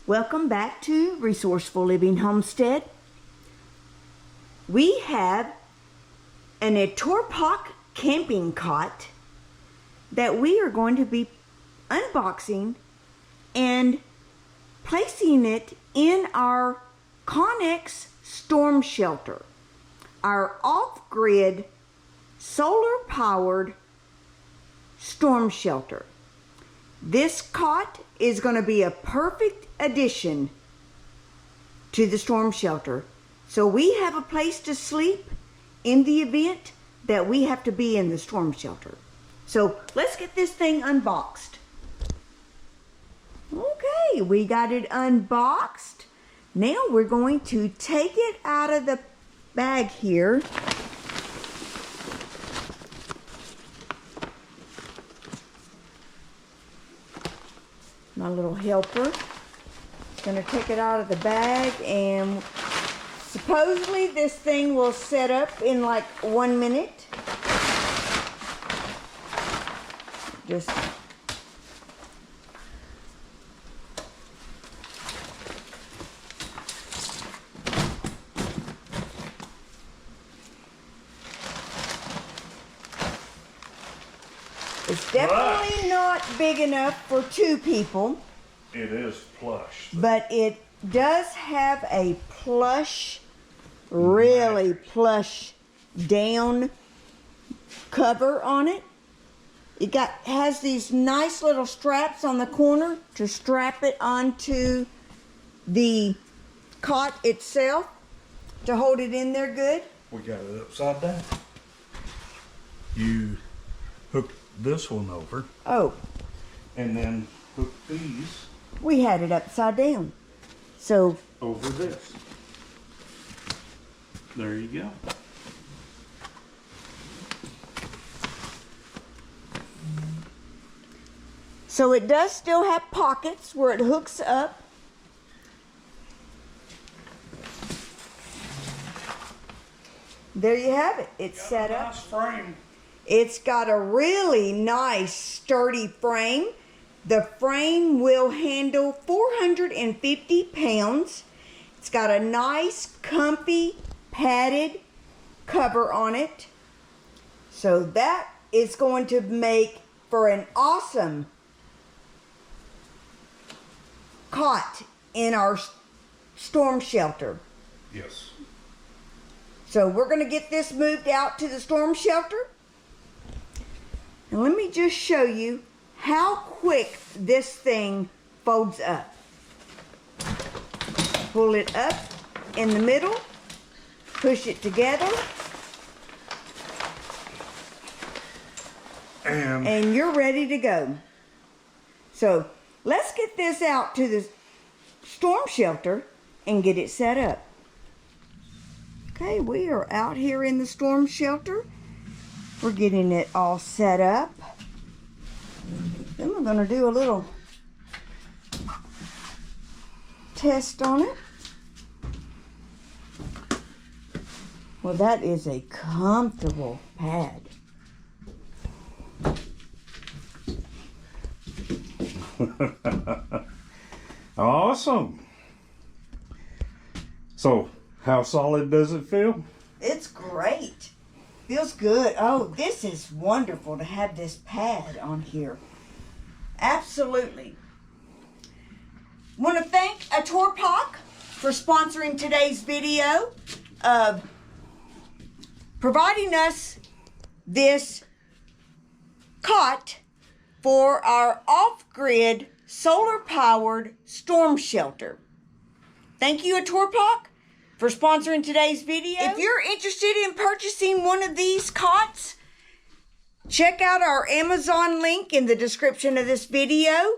Welcome back to Resourceful Living Homestead. We have an ATORPOK Camping Cot that we are going to be unboxing and placing it in our Conex storm shelter, our off-grid solar-powered storm shelter. This cot is going to be a perfect addition to the storm shelter. So we have a place to sleep in the event that we have to be in the storm shelter. So let's get this thing unboxed. Okay, we got it unboxed. Now we're going to take it out of the bag here. My little helper is going to take it out of the bag, and supposedly this thing will set up in like 1 minute. Just it's definitely not big enough for 2 people. It is plush. But it does have a plush, really plush down cover on it. It has these nice little straps on the corner to strap it onto the cot itself to hold it in there good. We got it upside down. You hook this one over. Oh. And then hook these. We had it upside down. So. Over this. There you go. So it does still have pockets where it hooks up. There you have it. It's set up. Nice frame. It's got a really nice sturdy frame. The frame will handle 450 pounds. It's got a nice comfy padded cover on it. So that is going to make for an awesome cot in our storm shelter. Yes. So we're going to get this moved out to the storm shelter. And let me just show you how quick this thing folds up. Pull it up in the middle, push it together, and you're ready to go. So let's get this out to the storm shelter and get it set up. Okay, we are out here in the storm shelter. We're getting it all set up. Then we're going to do a little test on it. Well, that is a comfortable pad. Awesome. So, how solid does it feel? It's great. Feels good. Oh, this is wonderful to have this pad on here. Absolutely. Want to thank ATORPOK for sponsoring today's video, providing us this cot for our off-grid solar-powered storm shelter. Thank you, ATORPOK, for sponsoring today's video. If you're interested in purchasing one of these cots, check out our Amazon link in the description of this video.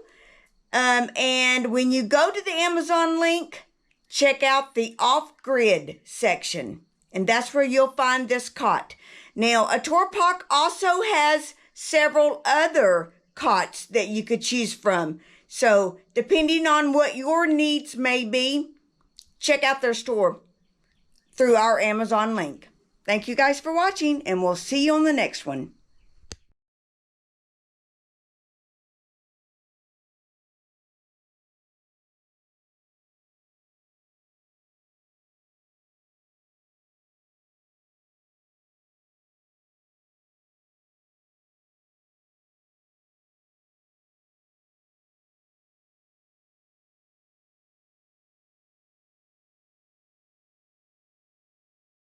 And when you go to the Amazon link, check out the off-grid section. And that's where you'll find this cot. Now, ATORPOK also has several other cots that you could choose from. So, depending on what your needs may be, check out their store through our Amazon link. Thank you guys for watching, and we'll see you on the next one.